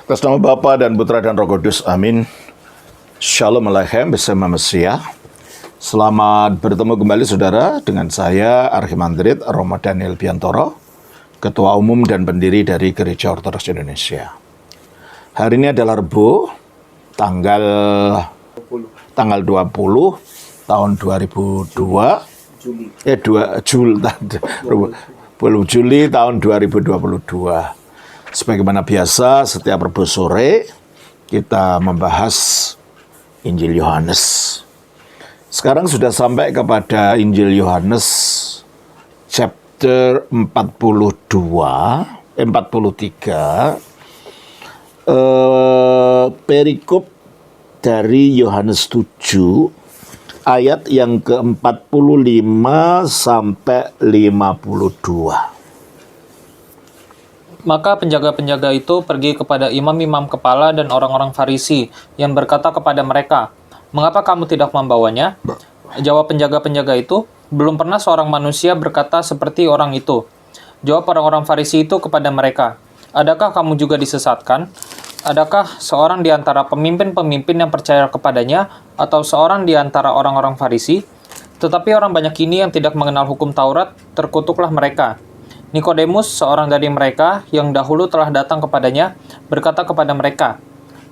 Atas nama Bapa dan Putra dan Roh Kudus, amin. Shalom Aleichem bersama Mesia. Selamat bertemu kembali saudara dengan saya Archimandrit Romo Daniel Biantoro, Ketua Umum dan pendiri dari Gereja Ortodoks Indonesia. Hari ini adalah Rabu, tanggal 20 tahun 2002 Juli tahun 2022. Sebagaimana biasa, setiap Rabu sore kita membahas Injil Yohanes. Sekarang sudah sampai kepada Injil Yohanes chapter 43, perikop dari Yohanes 7 ayat yang ke-45 sampai 52. Maka penjaga-penjaga itu pergi kepada imam-imam kepala dan orang-orang Farisi yang berkata kepada mereka, "Mengapa kamu tidak membawanya?" Jawab penjaga-penjaga itu, "Belum pernah seorang manusia berkata seperti orang itu." Jawab orang-orang Farisi itu kepada mereka, "Adakah kamu juga disesatkan? Adakah seorang di antara pemimpin-pemimpin yang percaya kepadanya atau seorang di antara orang-orang Farisi? Tetapi orang banyak ini yang tidak mengenal hukum Taurat, terkutuklah mereka." Nikodemus, seorang dari mereka yang dahulu telah datang kepadanya, berkata kepada mereka,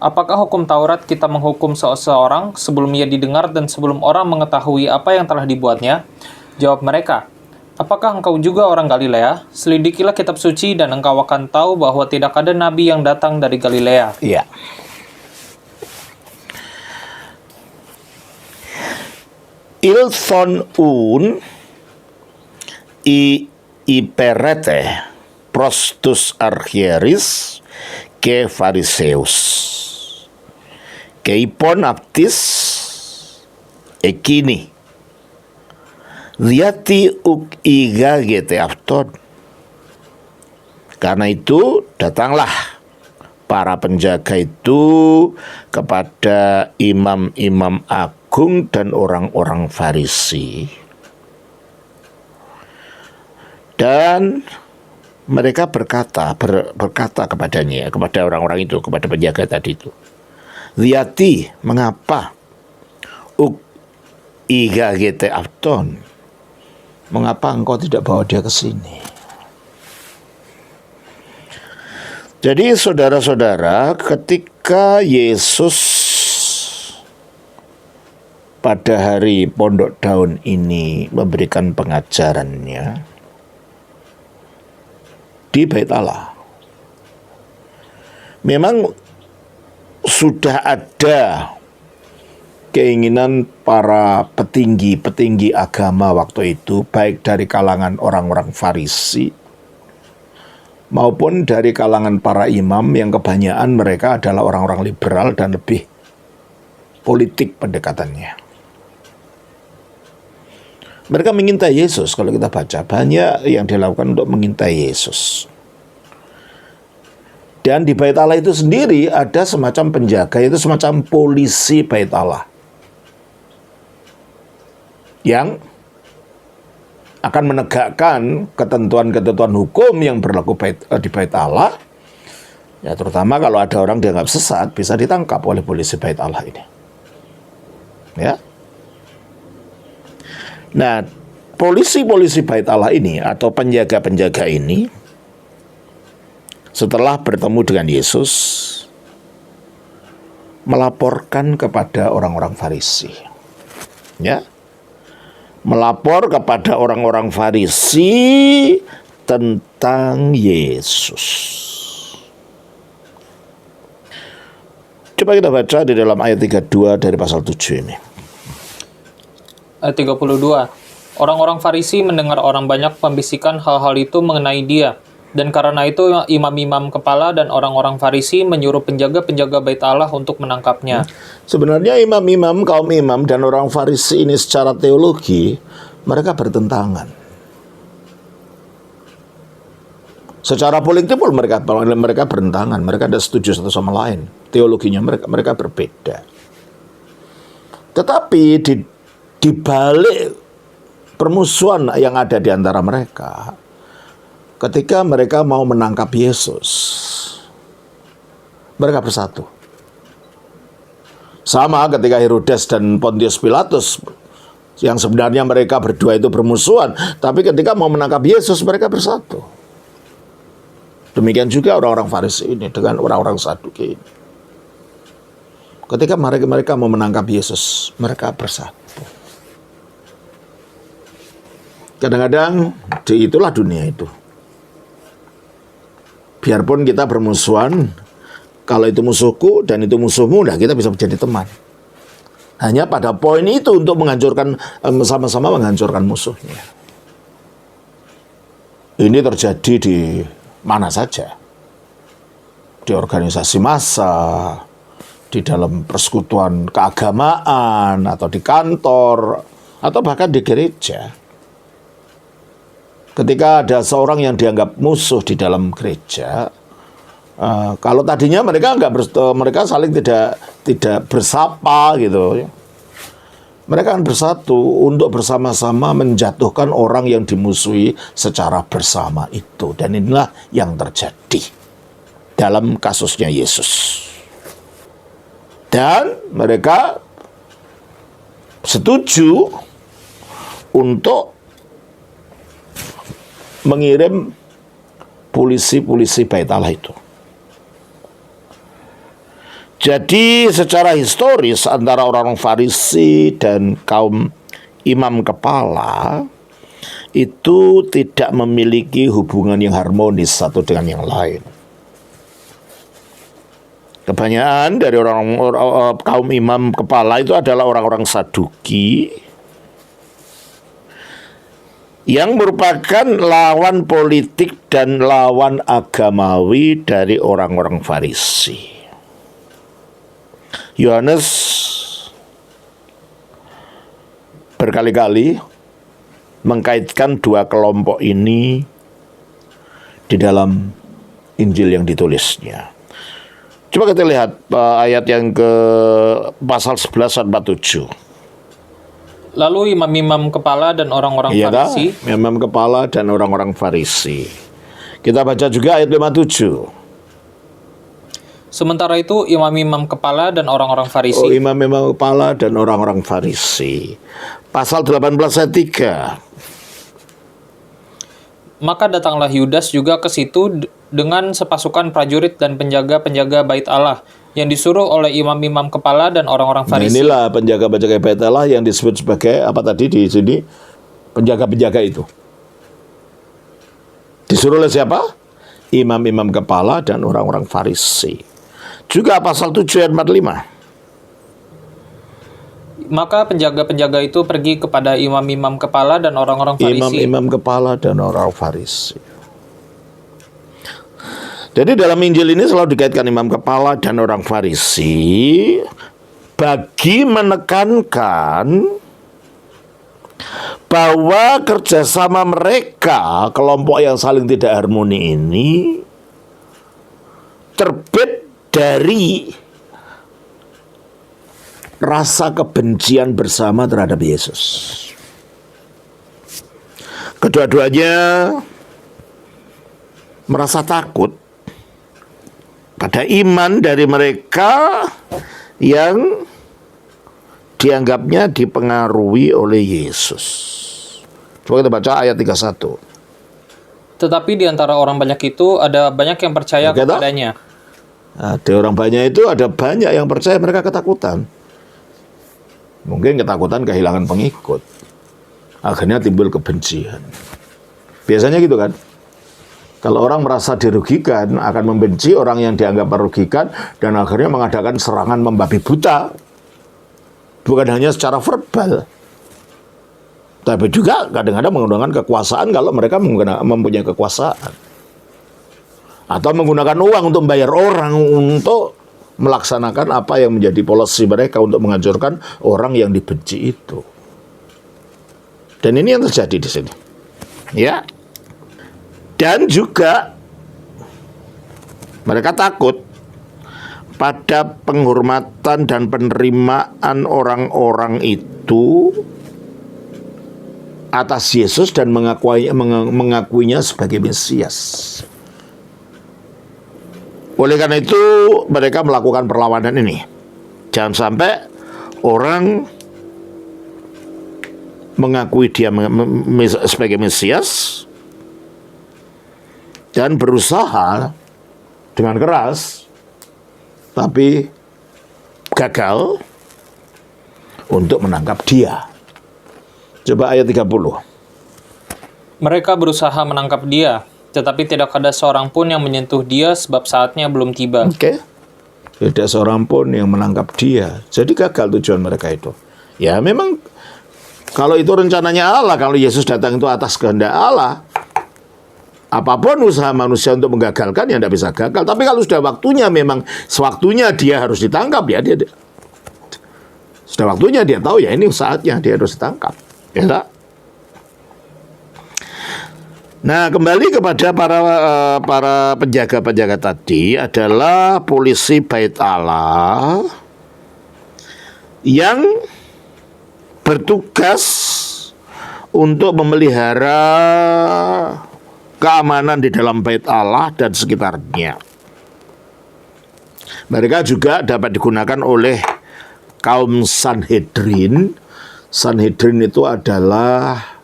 "Apakah hukum Taurat kita menghukum seseorang sebelum ia didengar dan sebelum orang mengetahui apa yang telah dibuatnya?" Jawab mereka, "Apakah engkau juga orang Galilea? Selidikilah kitab suci dan engkau akan tahu bahwa tidak ada nabi yang datang dari Galilea." Iya. Il son un iperete prostus archieris ke Fariseus ke ipon aptis ekini liati uk igagete afton. Karena itu datanglah para penjaga itu kepada imam-imam agung dan orang-orang Farisi. Dan mereka berkata kepadanya, kepada orang-orang itu, kepada penjaga tadi itu, "Liati, mengapa uk iga gete afton? Mengapa engkau tidak bawa dia ke sini?" Jadi saudara-saudara, ketika Yesus pada hari Pondok Daun ini memberikan pengajarannya di Bait Allah, memang sudah ada keinginan para petinggi agama waktu itu, baik dari kalangan orang-orang Farisi maupun dari kalangan para imam yang kebanyakan mereka adalah orang-orang liberal dan lebih politik pendekatannya. Mereka mengintai Yesus. Kalau kita baca, banyak yang dilakukan untuk mengintai Yesus. Dan di Bait Allah itu sendiri ada semacam penjaga, itu semacam polisi Bait Allah, yang akan menegakkan ketentuan-ketentuan hukum yang berlaku di Bait Allah. Ya, terutama kalau ada orang dianggap sesat, bisa ditangkap oleh polisi Bait Allah ini. Ya. Nah, polisi-polisi Bait Allah ini atau penjaga-penjaga ini setelah bertemu dengan Yesus melaporkan kepada orang-orang Farisi. Ya. Melapor kepada orang-orang Farisi tentang Yesus. Coba kita baca di dalam ayat 32 dari pasal 7 ini. Ayat 32. Orang-orang Farisi mendengar orang banyak membisikan hal-hal itu mengenai dia. Dan karena itu imam-imam kepala dan orang-orang Farisi menyuruh penjaga-penjaga Bait Allah untuk menangkapnya. Sebenarnya imam-imam, kaum imam dan orang Farisi ini secara teologi mereka bertentangan. Secara politik pun mereka bertentangan, mereka tidak setuju satu sama lain. Teologinya mereka berbeda. Tetapi di balik permusuhan yang ada di antara mereka, ketika mereka mau menangkap Yesus, Mereka bersatu. Sama ketika Herodes dan Pontius Pilatus, yang sebenarnya mereka berdua itu bermusuhan, tapi ketika mau menangkap Yesus, mereka bersatu. Demikian juga orang-orang Farisi ini dengan orang-orang Saduki ini. Ketika mereka mau menangkap Yesus, mereka bersatu. Kadang-kadang itulah dunia itu. Biarpun kita bermusuhan, kalau itu musuhku dan itu musuhmu, nah kita bisa menjadi teman. Hanya pada poin itu untuk menghancurkan, sama-sama menghancurkan musuhnya. Ini terjadi di mana saja. Di organisasi massa, di dalam persekutuan keagamaan, atau di kantor, atau bahkan di gereja. Ketika ada seorang yang dianggap musuh di dalam gereja, kalau tadinya mereka saling tidak bersapa gitu, mereka akan bersatu untuk bersama-sama menjatuhkan orang yang dimusuhi secara bersama itu. Dan inilah yang terjadi dalam kasusnya Yesus. Dan mereka setuju untuk mengirim polisi-polisi Bait Allah itu. Jadi secara historis antara orang-orang Farisi dan kaum imam kepala itu tidak memiliki hubungan yang harmonis satu dengan yang lain. Kebanyakan dari kaum imam kepala itu adalah orang-orang Saduki yang merupakan lawan politik dan lawan agamawi dari orang-orang Farisi. Yohanes berkali-kali mengkaitkan dua kelompok ini di dalam Injil yang ditulisnya. Coba kita lihat ayat yang ke pasal 11 ayat 47. Lalu imam-imam kepala dan orang-orang Farisi. Imam kepala dan orang-orang Farisi. Kita baca juga ayat 57. Sementara itu imam-imam kepala dan orang-orang Farisi. Imam-imam kepala dan orang-orang Farisi. Pasal 18 ayat 3. Maka datanglah Yudas juga ke situ dengan sepasukan prajurit dan penjaga-penjaga Bait Allah yang disuruh oleh imam-imam kepala dan orang-orang Farisi. Nah, inilah penjaga-penjaga Bait Allah yang disebut sebagai apa tadi di sini? Penjaga-penjaga itu. Disuruh oleh siapa? Imam-imam kepala dan orang-orang Farisi. Juga pasal 7 ayat 45. Maka penjaga-penjaga itu pergi kepada imam-imam kepala dan orang-orang Farisi. Imam-imam kepala dan orang Farisi. Jadi dalam Injil ini selalu dikaitkan imam kepala dan orang Farisi bagi menekankan bahwa kerjasama mereka, kelompok yang saling tidak harmoni ini, terbit dari rasa kebencian bersama terhadap Yesus. Kedua-duanya merasa takut pada iman dari mereka yang dianggapnya dipengaruhi oleh Yesus. Coba kita baca ayat 31. Tetapi di antara orang banyak itu ada banyak yang percaya kepadanya. Nah, di orang banyak itu ada banyak yang percaya, mereka ketakutan. Mungkin ketakutan kehilangan pengikut. Akhirnya timbul kebencian. Biasanya gitu kan. Kalau orang merasa dirugikan, akan membenci orang yang dianggap merugikan, dan akhirnya mengadakan serangan membabi buta. Bukan hanya secara verbal, tapi juga kadang-kadang menggunakan kekuasaan kalau mereka mempunyai kekuasaan. Atau menggunakan uang untuk membayar orang untuk melaksanakan apa yang menjadi polisi mereka untuk menghancurkan orang yang dibenci itu. Dan ini yang terjadi di sini. Ya. Dan juga mereka takut pada penghormatan dan penerimaan orang-orang itu atas Yesus dan mengakuinya sebagai Mesias. Oleh karena itu mereka melakukan perlawanan ini. Jangan sampai orang mengakui dia sebagai Mesias dan berusaha dengan keras, tapi gagal untuk menangkap dia. Coba ayat 30. Mereka berusaha menangkap dia, tetapi tidak ada seorang pun yang menyentuh dia sebab saatnya belum tiba. Oke. Tidak seorang pun yang menangkap dia. Jadi gagal tujuan mereka itu. Ya memang kalau itu rencananya Allah, kalau Yesus datang itu atas kehendak Allah, apapun usaha manusia untuk menggagalkan ya tidak bisa gagal. Tapi kalau sudah waktunya, memang sewaktunya dia harus ditangkap, ya dia sudah waktunya, dia tahu ya ini saatnya dia harus ditangkap. Ya tak? Nah, kembali kepada para penjaga-penjaga tadi adalah polisi Bait Allah yang bertugas untuk memelihara keamanan di dalam Bait Allah dan sekitarnya. Mereka juga dapat digunakan oleh kaum Sanhedrin. Sanhedrin itu adalah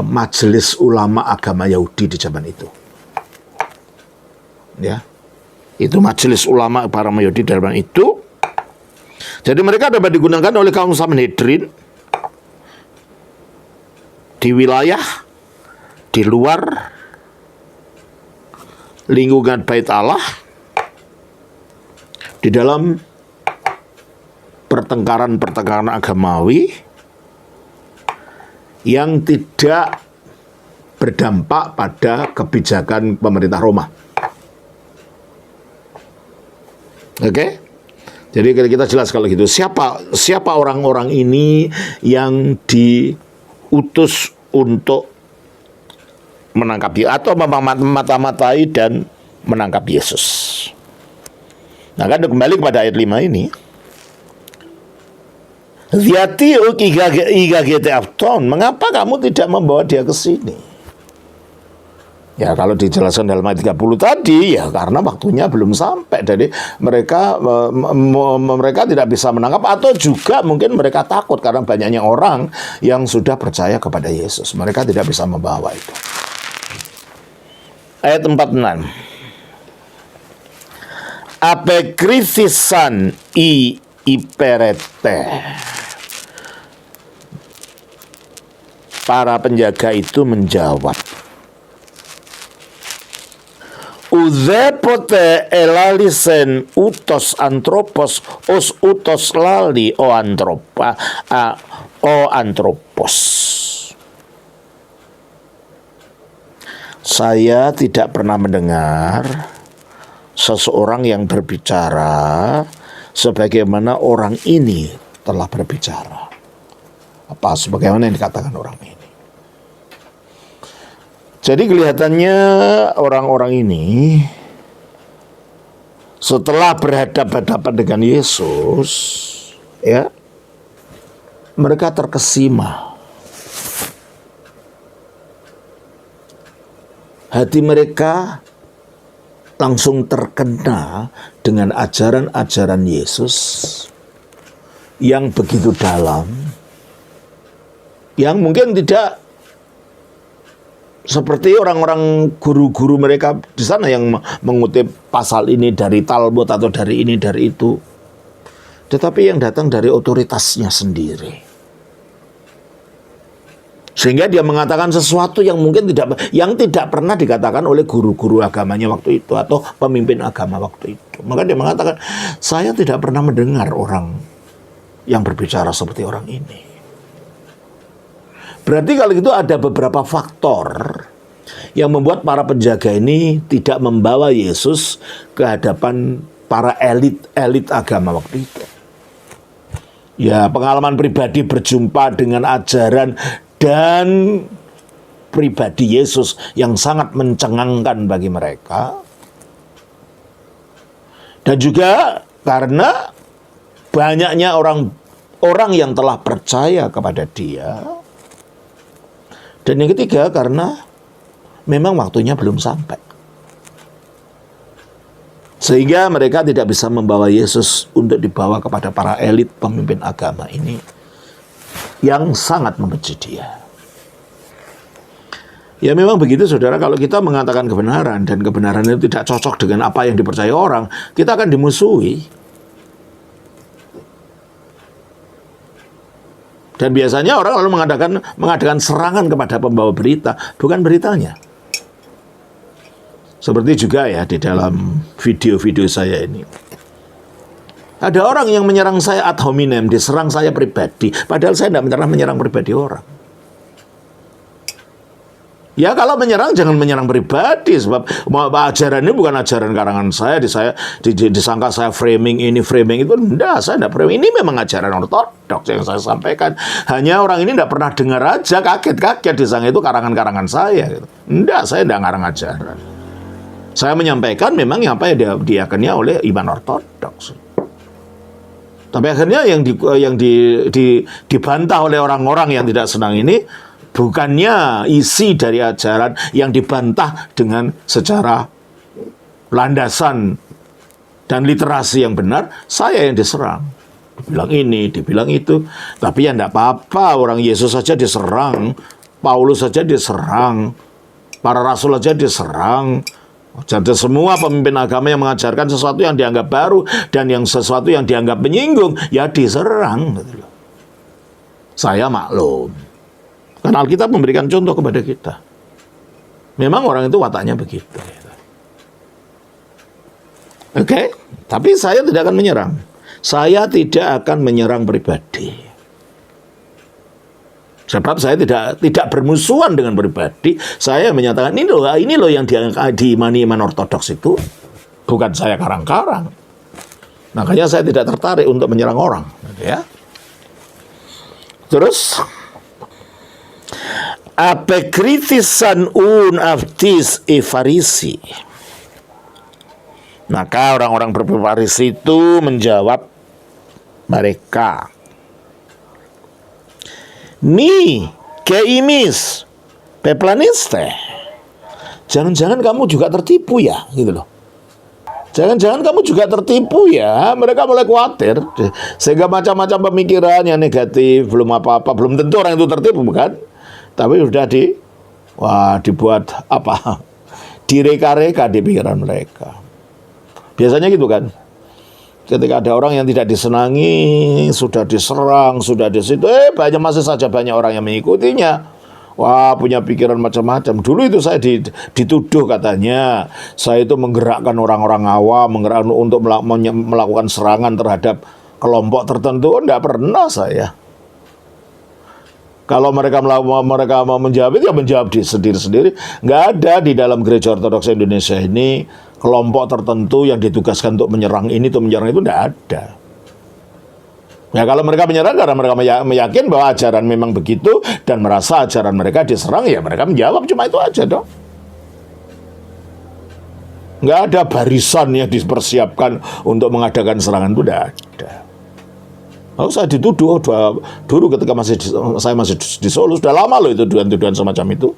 majelis ulama agama Yahudi di zaman itu. Ya. Itu majelis ulama para Yahudi di zaman itu. Jadi mereka dapat digunakan oleh kaum Sanhedrin di wilayah di luar lingkungan Bait Allah, di dalam pertengkaran agamawi yang tidak berdampak pada kebijakan pemerintah Roma. Oke? Jadi kita jelas kalau gitu. Siapa orang-orang ini yang diutus untuk menangkap dia atau memata-matai dan menangkap Yesus. Nah, kan kembali kepada ayat 5 ini. Mengapa kamu tidak membawa dia ke sini? Ya, kalau dijelaskan dalam ayat 30 tadi, ya karena waktunya belum sampai. Jadi mereka tidak bisa menangkap, atau juga mungkin mereka takut karena banyaknya orang yang sudah percaya kepada Yesus. Mereka tidak bisa membawa itu. Ayat 46. Apekrifisan iperete. Para penjaga itu menjawab, Uzepote elalisen utos antropos os utos lali o antropos. Saya tidak pernah mendengar seseorang yang berbicara sebagaimana orang ini telah berbicara. Apa sebagaimana yang dikatakan orang ini. Jadi kelihatannya orang-orang ini setelah berhadapan-hadapan dengan Yesus, ya, mereka terkesima. Hati mereka langsung terkena dengan ajaran-ajaran Yesus yang begitu dalam, yang mungkin tidak seperti orang-orang guru-guru mereka di sana yang mengutip pasal ini dari Talmud atau dari ini dari itu, tetapi yang datang dari otoritasnya sendiri, sehingga dia mengatakan sesuatu yang mungkin tidak pernah dikatakan oleh guru-guru agamanya waktu itu atau pemimpin agama waktu itu. Maka dia mengatakan, saya tidak pernah mendengar orang yang berbicara seperti orang ini. Berarti kalau itu ada beberapa faktor yang membuat para penjaga ini tidak membawa Yesus ke hadapan para elit agama waktu itu. Ya, pengalaman pribadi berjumpa dengan ajaran dan pribadi Yesus yang sangat mencengangkan bagi mereka. Dan juga karena banyaknya orang yang telah percaya kepada dia. Dan yang ketiga, karena memang waktunya belum sampai. Sehingga mereka tidak bisa membawa Yesus untuk dibawa kepada para elit pemimpin agama ini yang sangat membenci dia. Ya memang begitu saudara, kalau kita mengatakan kebenaran dan kebenaran itu tidak cocok dengan apa yang dipercaya orang, kita akan dimusuhi. Dan biasanya orang lalu mengadakan serangan kepada pembawa berita, bukan beritanya. Seperti juga ya di dalam video-video saya ini. Ada orang yang menyerang saya ad hominem, diserang saya pribadi. Padahal saya tidak pernah menyerang pribadi orang. Ya kalau menyerang jangan menyerang pribadi. Sebab ajaran ini bukan ajaran karangan saya. Disangka saya framing ini, framing itu. Tidak, saya tidak framing. Ini memang ajaran ortodoks yang saya sampaikan. Hanya orang ini tidak pernah dengar aja, kaget-kaget disangka itu karangan-karangan saya. Tidak, saya tidak ngarang ajaran. Saya menyampaikan memang apa yang diakannya oleh iman ortodoks. Tapi akhirnya yang dibantah oleh orang-orang yang tidak senang ini bukannya isi dari ajaran yang dibantah dengan secara landasan dan literasi yang benar, saya yang diserang. Dibilang ini, dibilang itu. Tapi ya enggak apa-apa, orang Yesus saja diserang, Paulus saja diserang, para rasul saja diserang. Jadi semua pemimpin agama yang mengajarkan sesuatu yang dianggap baru dan yang sesuatu yang dianggap menyinggung, ya diserang. Saya maklum. Karena Alkitab memberikan contoh kepada kita. Memang orang itu wataknya begitu. Oke? Tapi saya tidak akan menyerang. Saya tidak akan menyerang pribadi. Sebab saya tidak bermusuhan dengan pribadi. Saya menyatakan ini loh yang diimani iman ortodoks itu. Bukan saya karang-karang. Makanya saya tidak tertarik untuk menyerang orang. Ya. Terus apekritisan aftis Farisi. Maka orang-orang berfarisi itu menjawab mereka, Mi keimis peplaniste. Jangan-jangan kamu juga tertipu ya, gitu loh. Jangan-jangan kamu juga tertipu ya. Mereka mulai khawatir. Sehingga macam-macam pemikiran yang negatif, belum apa-apa, belum tentu orang itu tertipu, bukan? Tapi sudah dibuat apa? Direka-reka di pikiran mereka. Biasanya gitu kan. Ketika ada orang yang tidak disenangi, sudah diserang, sudah di situ, masih saja banyak orang yang mengikutinya. Wah, punya pikiran macam-macam. Dulu itu saya dituduh katanya, saya itu menggerakkan orang-orang awam, menggerakkan untuk melakukan serangan terhadap kelompok tertentu. Tidak pernah saya. Kalau mereka mau menjawab itu, ya menjawab sendiri-sendiri. Nggak ada di dalam gereja ortodoks Indonesia ini kelompok tertentu yang ditugaskan untuk menyerang ini, untuk menyerang itu, nggak ada. Ya kalau mereka menyerang karena mereka meyakin bahwa ajaran memang begitu dan merasa ajaran mereka diserang, ya mereka menjawab, cuma itu aja dong. Nggak ada barisan yang dipersiapkan untuk mengadakan serangan, itu nggak ada. Lalu saya dituduh dulu ketika saya masih di Solo, sudah lama loh itu tuduhan-tuduhan semacam itu.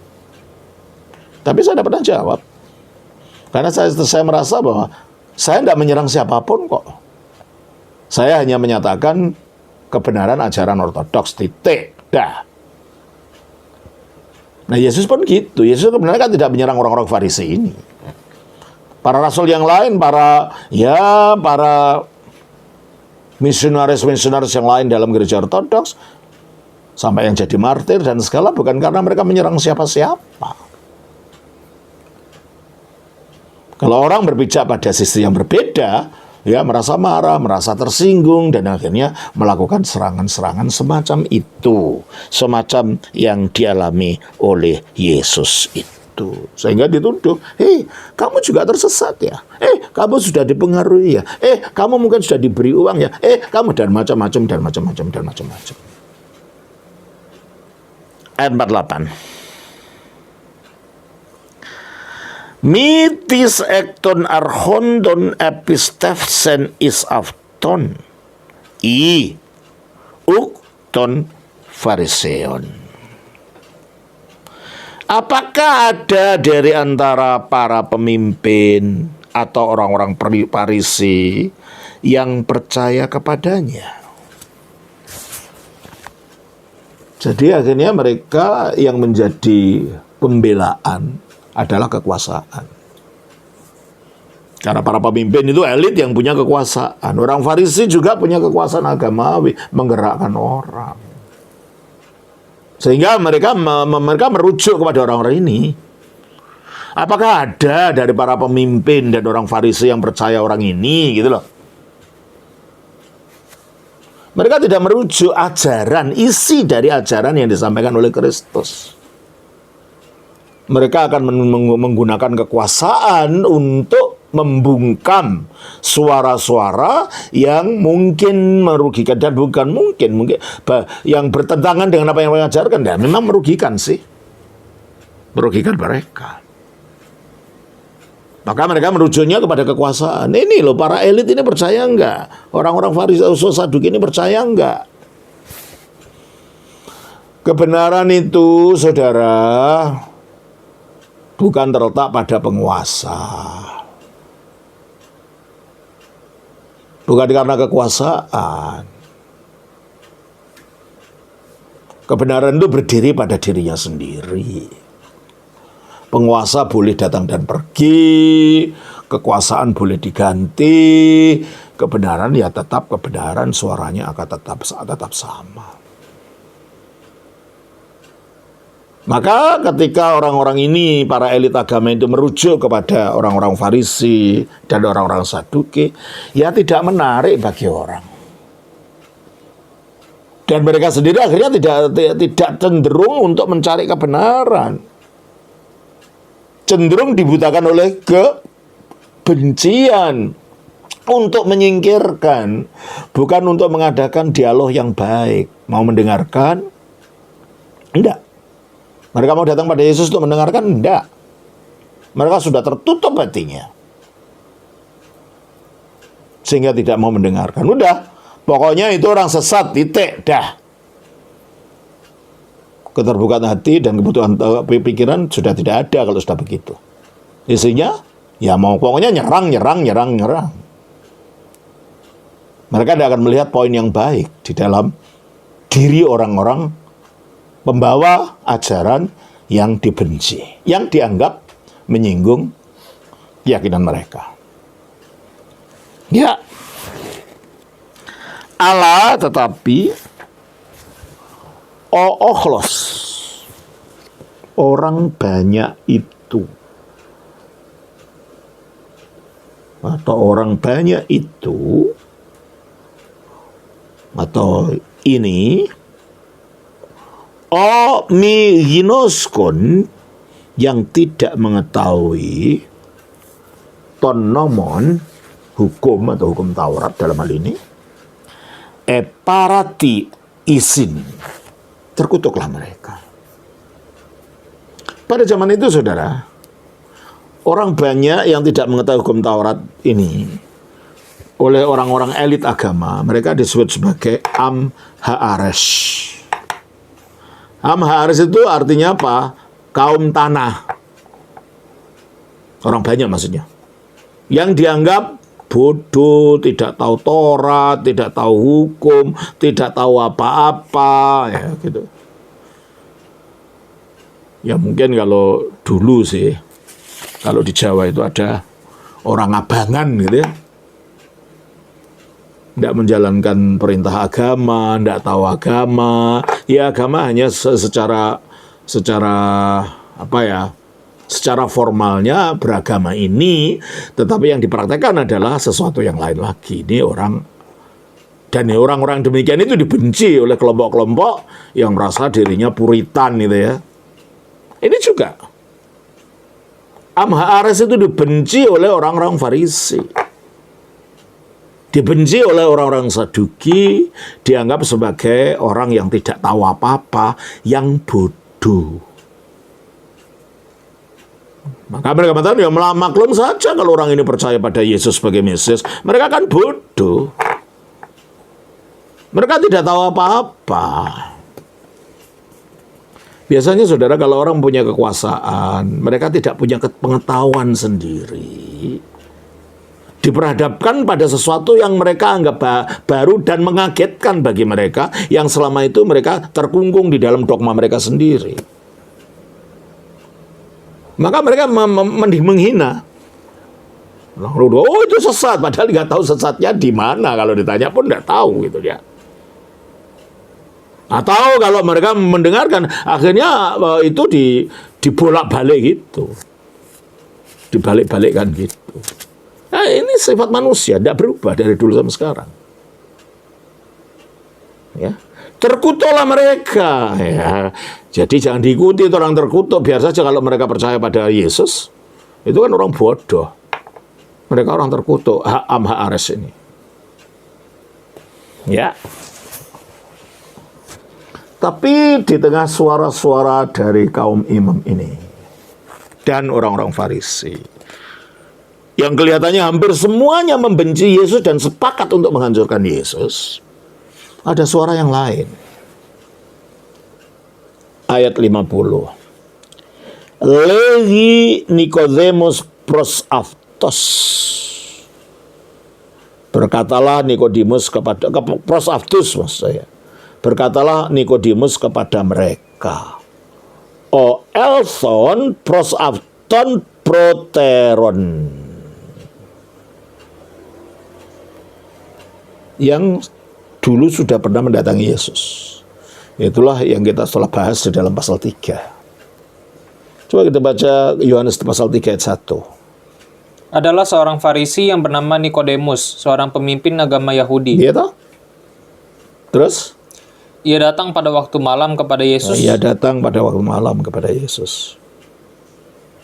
Tapi saya tidak pernah jawab. Karena saya merasa bahwa saya tidak menyerang siapapun kok. Saya hanya menyatakan kebenaran ajaran ortodoks, titik, dah. Nah Yesus pun gitu. Yesus sebenarnya kan tidak menyerang orang-orang Farisi ini. Para rasul yang lain, para misionaris yang lain dalam gereja ortodoks, sampai yang jadi martir dan segala, bukan karena mereka menyerang siapa-siapa. Kalau orang berpijak pada sisi yang berbeda, ya merasa marah, merasa tersinggung, dan akhirnya melakukan serangan-serangan semacam itu. Semacam yang dialami oleh Yesus itu. Sehingga dituduh, kamu juga tersesat ya? Kamu sudah dipengaruhi ya? Kamu mungkin sudah diberi uang ya? Kamu dan macam-macam, dan macam-macam, dan macam-macam. Ayat 48. Mitis ekton archondon epistefsen is afton ukton fariseon. Apakah ada dari antara para pemimpin atau orang-orang Farisi yang percaya kepadanya. Jadi akhirnya mereka yang menjadi pembelaan adalah kekuasaan. Karena para pemimpin itu elit yang punya kekuasaan. Orang Farisi juga punya kekuasaan agamawi, menggerakkan orang. Sehingga mereka merujuk kepada orang-orang ini. Apakah ada dari para pemimpin dan orang Farisi yang percaya orang ini, gitu loh. Mereka tidak merujuk ajaran, isi dari ajaran yang disampaikan oleh Kristus. Mereka akan menggunakan kekuasaan untuk membungkam suara-suara yang mungkin merugikan, dan bukan mungkin yang bertentangan dengan apa yang mereka ajarkan. Dan memang merugikan sih, merugikan mereka. Maka mereka merujuknya kepada kekuasaan. Ini loh, para elit ini percaya enggak? Orang-orang Farisi, Saduki ini percaya enggak? Kebenaran itu, saudara, bukan terletak pada penguasa. Bukan karena kekuasaan. Kebenaran itu berdiri pada dirinya sendiri. Penguasa boleh datang dan pergi, kekuasaan boleh diganti, kebenaran ya tetap kebenaran, suaranya akan tetap sama. Maka ketika orang-orang ini, para elit agama itu merujuk kepada orang-orang Farisi dan orang-orang Saduki, ya tidak menarik bagi orang. Dan mereka sendiri akhirnya tidak cenderung untuk mencari kebenaran. Cenderung dibutakan oleh kebencian, untuk menyingkirkan, bukan untuk mengadakan dialog yang baik. Mau mendengarkan? Enggak. Mereka mau datang pada Yesus untuk mendengarkan? Enggak. Mereka sudah tertutup hatinya, sehingga tidak mau mendengarkan. Udah, pokoknya itu orang sesat, titik, dah. Keterbukaan hati dan kebutuhan pikiran sudah tidak ada kalau sudah begitu. Isinya, ya mau pokoknya nyerang. Mereka tidak akan melihat poin yang baik di dalam diri orang-orang pembawa ajaran yang dibenci, yang dianggap menyinggung keyakinan mereka. Ya, Allah tetapi Ochlos, orang banyak itu, atau orang banyak itu, atau ini, omiginoskon, yang tidak mengetahui tonomon, hukum atau hukum Taurat dalam hal ini, eparati isin, terkutuklah mereka. Pada zaman itu, saudara, orang banyak yang tidak mengetahui hukum Taurat ini, oleh orang-orang elit agama, mereka disebut sebagai Am-Haares. Am-Haares itu artinya apa? Kaum tanah. Orang banyak maksudnya. Yang dianggap bodoh, tidak tahu Taurat, tidak tahu hukum, tidak tahu apa-apa, ya gitu. Ya mungkin kalau dulu sih, kalau di Jawa itu ada orang abangan gitu ya, tidak menjalankan perintah agama, tidak tahu agama, ya agama hanya secara apa ya, secara formalnya beragama ini, tetapi yang dipraktekkan adalah sesuatu yang lain lagi. Ini orang-orang demikian itu dibenci oleh kelompok-kelompok yang merasa dirinya puritan gitu ya. Ini juga Am-Haares itu dibenci oleh orang-orang Farisi, dibenci oleh orang-orang Saduki, dianggap sebagai orang yang tidak tahu apa-apa, yang bodoh. Maka mereka mengatakan, ya maklum saja kalau orang ini percaya pada Yesus sebagai Mesias. Mereka kan bodoh. Mereka tidak tahu apa-apa. Biasanya, saudara, kalau orang punya kekuasaan, mereka tidak punya pengetahuan sendiri. diperhadapkan pada sesuatu yang mereka anggap baru dan mengagetkan bagi mereka, yang selama itu mereka terkungkung di dalam dogma mereka sendiri. Maka mereka menghina. Oh, itu sesat, padahal nggak tahu sesatnya di mana. Kalau ditanya pun nggak tahu gitu ya. Atau kalau mereka mendengarkan, akhirnya itu dibolak-balik gitu, dibalik-balikkan gitu. Nah, ini sifat manusia, tidak berubah dari dulu sampai sekarang. Ya, terkutuklah mereka. Ya, jadi jangan diikuti orang terkutuk. Biar saja kalau mereka percaya pada Yesus, itu kan orang bodoh. Mereka orang terkutuk, Am Haares ini. Ya. Tapi di tengah suara-suara dari kaum imam ini dan orang-orang Farisi, yang kelihatannya hampir semuanya membenci Yesus dan sepakat untuk menghancurkan Yesus, ada suara yang lain. Ayat 50. Legi Nikodemus prosaftos. Berkatalah Nikodemus kepada prosaftus, maksud saya. Berkatalah Nikodemus kepada mereka, O elson prosafton proteron. Yang dulu sudah pernah mendatangi Yesus. Itulah yang kita setelah bahas di dalam pasal 3. Coba kita baca Yohanes pasal 3 ayat 1. Adalah seorang Farisi yang bernama Nikodemus, seorang pemimpin agama Yahudi. Iya toh? Terus? Ia datang pada waktu malam kepada Yesus. Ia datang pada waktu malam kepada Yesus.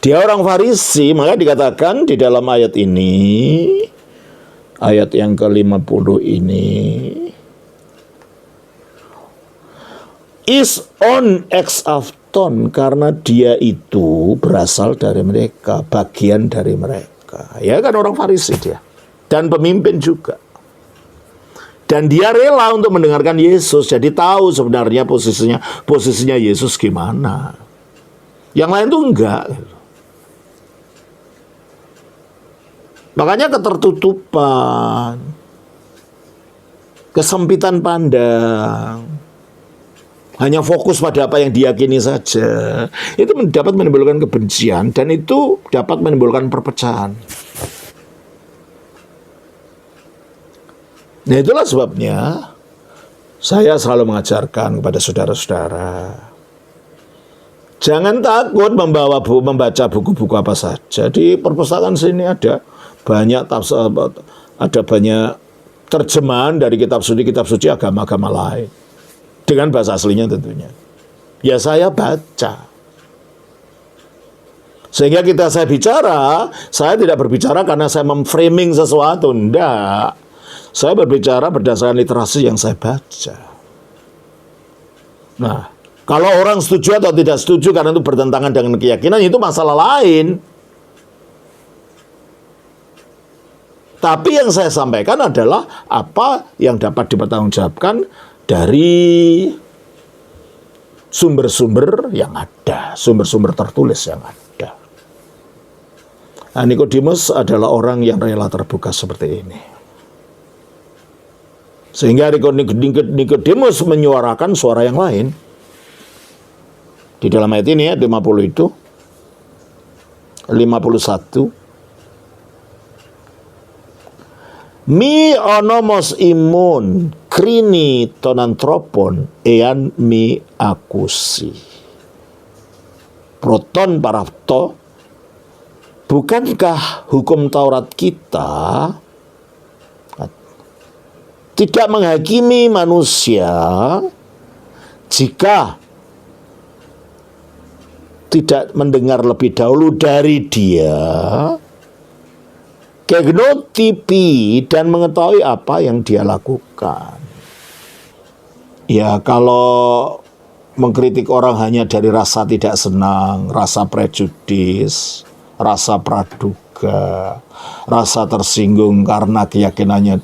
Dia orang Farisi, maka dikatakan di dalam ayat ini, ayat yang ke-50 ini, is on ex afton, karena dia itu berasal dari mereka, bagian dari mereka. Ya kan orang Farisi dia. Dan pemimpin juga. Dan dia rela untuk mendengarkan Yesus. Jadi tahu sebenarnya posisinya Yesus gimana. Yang lain tuh enggak. Makanya ketertutupan, kesempitan pandang, hanya fokus pada apa yang diyakini saja, itu dapat menimbulkan kebencian dan itu dapat menimbulkan perpecahan. Nah, itulah sebabnya saya selalu mengajarkan kepada saudara-saudara, jangan takut membaca buku-buku apa saja. Di perpustakaan sini ada banyak terjemahan dari kitab suci agama-agama lain dengan bahasa aslinya tentunya. Ya saya baca. Sehingga saya bicara, saya tidak berbicara karena saya memframing sesuatu, enggak. Saya berbicara berdasarkan literasi yang saya baca. Nah, kalau orang setuju atau tidak setuju karena itu bertentangan dengan keyakinan, itu masalah lain. Tapi yang saya sampaikan adalah apa yang dapat dipertanggungjawabkan dari sumber-sumber yang ada, sumber-sumber tertulis yang ada. Nah, Nikodemus adalah orang yang rela terbuka seperti ini. Sehingga Nikodemus menyuarakan suara yang lain. Di dalam ayat ini ya, 50 itu. 51. Mi onomos imun krini tonantropon ean mi akusi. Proton parafto, bukankah hukum Taurat kita tidak menghakimi manusia jika tidak mendengar lebih dahulu dari dia, kegnotipi, dan mengetahui apa yang dia lakukan. Ya, kalau mengkritik orang hanya dari rasa tidak senang, rasa prejudis, rasa praduga, rasa tersinggung karena keyakinannya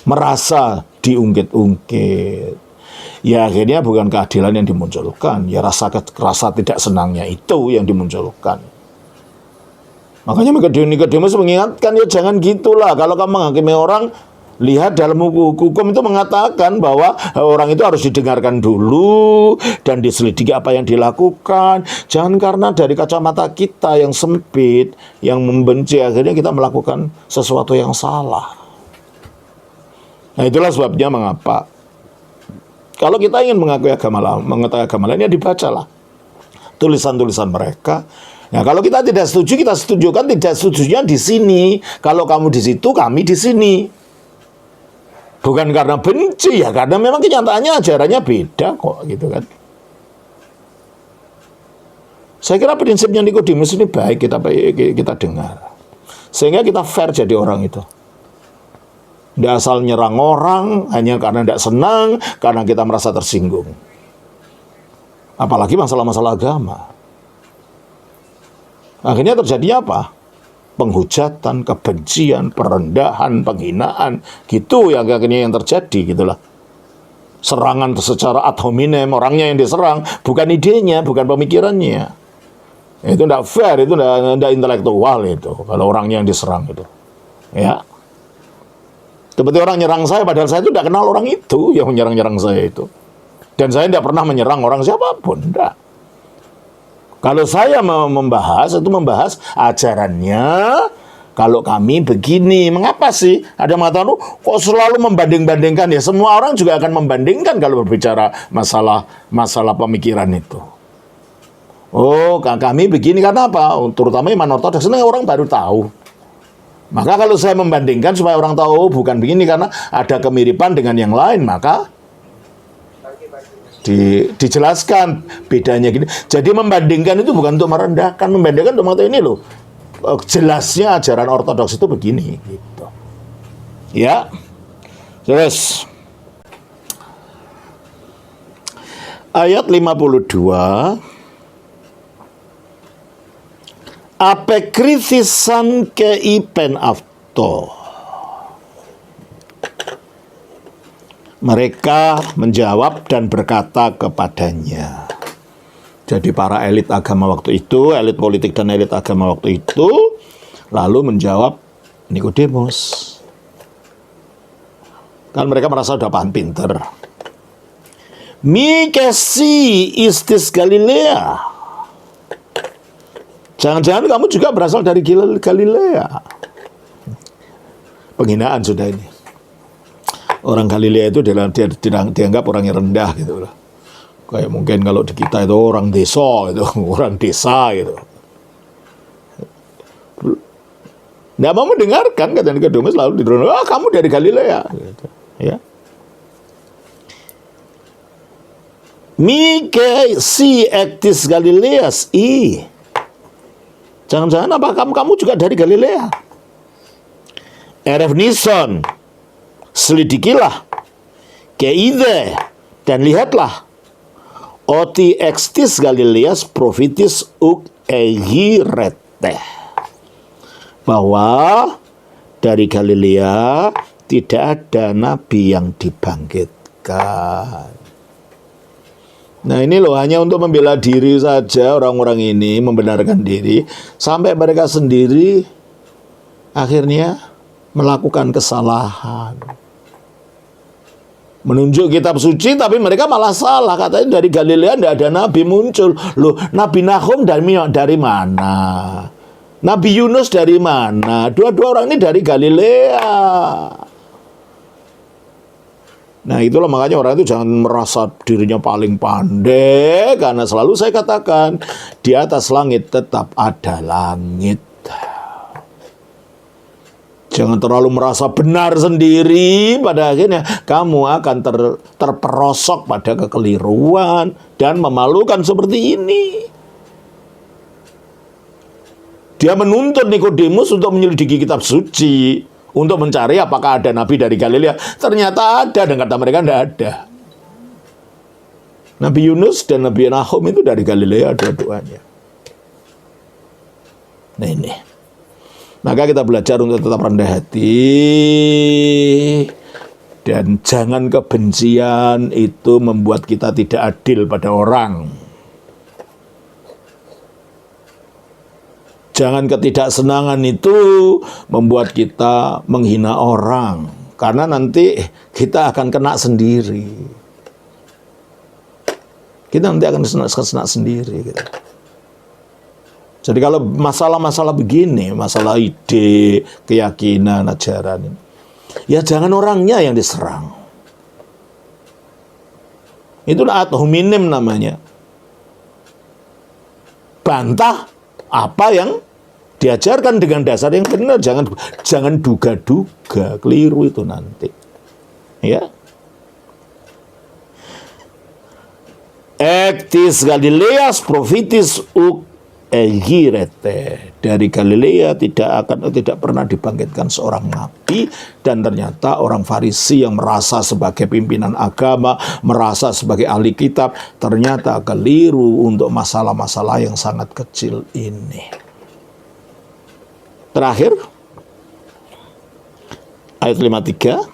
merasa diungkit-ungkit, ya akhirnya bukan keadilan yang dimunculkan, ya rasa tidak senangnya itu yang dimunculkan. Makanya Nikodemus mengingatkan, ya jangan gitulah. Kalau kamu menghakimi orang, lihat dalam hukum itu mengatakan bahwa orang itu harus didengarkan dulu dan diselidiki apa yang dilakukan. Jangan karena dari kacamata kita yang sempit, yang membenci, akhirnya kita melakukan sesuatu yang salah. Nah, itulah sebabnya mengapa kalau kita ingin mengetahui agama lain, ya dibacalah tulisan-tulisan mereka. Nah, kalau kita tidak setuju, kita setujukan tidak setujunya di sini. Kalau kamu di situ, kami di sini. Bukan karena benci, ya karena memang kenyataannya ajarannya beda kok, gitu kan. Saya kira prinsipnya Nikodemus ini baik kita dengar. Sehingga kita fair jadi orang itu. Tidak asal nyerang orang hanya karena tidak senang, karena kita merasa tersinggung. Apalagi masalah-masalah agama. Akhirnya terjadi apa? Penghujatan, kebencian, perendahan, penghinaan, gitu yang akhirnya yang terjadi, gitulah. Serangan secara ad hominem, orangnya yang diserang, bukan idenya, bukan pemikirannya. Itu tidak fair, itu tidak intelektual itu, kalau orangnya yang diserang itu. Ya. Seperti orang nyerang saya, padahal saya itu tidak kenal orang itu yang menyerang-nyerang saya itu. Dan saya tidak pernah menyerang orang siapapun, tidak. Kalau saya membahas, itu membahas ajarannya. Kalau kami begini, mengapa sih? Ada yang mengatakan, kok selalu membanding-bandingkan? Ya semua orang juga akan membandingkan kalau berbicara masalah pemikiran itu. Oh, kami begini karena apa? Terutama iman ortodoks, ini orang baru tahu. Maka kalau saya membandingkan supaya orang tahu bukan begini karena ada kemiripan dengan yang lain, maka dijelaskan bedanya gini. Jadi membandingkan itu bukan untuk merendahkan, membandingkan untuk mengatakan ini loh, jelasnya ajaran ortodoks itu begini gitu. Ya. Terus ayat 52, apekritisan keipen afto. Mereka menjawab dan berkata kepadanya. Jadi para elit agama waktu itu, elit politik dan elit agama waktu itu, lalu menjawab Nikodemus. Kan mereka merasa udah paham pinter. Mikesi istis Galilea. Jangan-jangan kamu juga berasal dari Galilea. Penghinaan sudah ini. Orang Galilea itu dianggap orang yang rendah gitu loh. Kayak mungkin kalau di kita itu orang desa gitu, orang desa gitu. Nggak mau mendengarkan, kata Nikodemus lalu didorong, kamu dari Galilea gitu. Ya. Mike si ektis Galileas i. Jangan-jangan apa kamu juga dari Galilea? Eref Nison. Selidikilah, keide, dan lihatlah, oti extis Galileas prophetis uk egirete, bahwa dari Galilea tidak ada nabi yang dibangkitkan. Nah ini loh, hanya untuk membela diri saja orang-orang ini membenarkan diri, sampai mereka sendiri akhirnya melakukan kesalahan. Menunjuk kitab suci, tapi mereka malah salah. Katanya dari Galilea tidak ada nabi muncul. Loh, Nabi Nahum dari mana? Nabi Yunus dari mana? Dua-dua orang ini dari Galilea. Nah itulah makanya orang itu jangan merasa dirinya paling pandai. Karena selalu saya katakan, di atas langit tetap ada langit. Jangan terlalu merasa benar sendiri, pada akhirnya kamu akan terperosok pada kekeliruan dan memalukan seperti ini. Dia menuntut Nikodemus untuk menyelidiki kitab suci, untuk mencari apakah ada nabi dari Galilea. Ternyata ada, dan kata mereka tidak ada. Nabi Yunus dan Nabi Nahum itu dari Galilea dua-duanya. Nah ini. Maka kita belajar untuk tetap rendah hati. Dan jangan kebencian itu membuat kita tidak adil pada orang. Jangan ketidaksenangan itu membuat kita menghina orang. Karena nanti kita akan kena sendiri. Kita nanti akan kena sendiri. Gitu. Jadi kalau masalah-masalah begini, masalah ide, keyakinan, ajaran ini, ya jangan orangnya yang diserang. Itu ad hominem namanya. Bantah apa yang diajarkan dengan dasar yang benar. Jangan duga-duga, keliru itu nanti. Ya. Ectis Galileas prophetis egirete. Dari Galilea tidak pernah dibangkitkan seorang nabi, dan ternyata orang Farisi yang merasa sebagai pimpinan agama, merasa sebagai ahli kitab, ternyata keliru untuk masalah-masalah yang sangat kecil ini. Terakhir, ayat 53.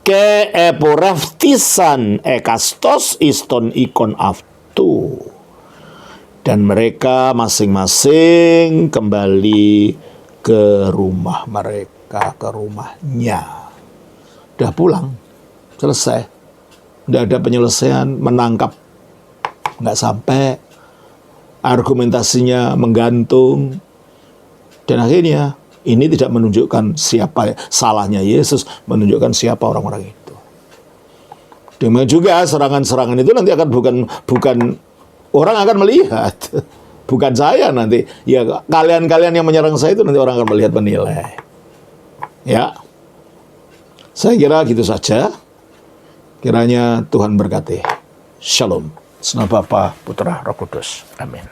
Ke eporeftisan ekastos iston ikon aftu. Dan mereka masing-masing kembali ke rumah mereka, ke rumahnya. Udah pulang, selesai. Udah ada penyelesaian, menangkap. Nggak sampai, argumentasinya menggantung. Dan akhirnya, ini tidak menunjukkan siapa salahnya Yesus, menunjukkan siapa orang-orang itu. Demikian juga serangan-serangan itu nanti akan bukan orang akan melihat, bukan saya nanti. Ya kalian-kalian yang menyerang saya itu nanti orang akan melihat, menilai. Ya, saya kira gitu saja. Kiranya Tuhan berkati. Shalom. Senang Bapa, Putra, Roh Kudus. Amin.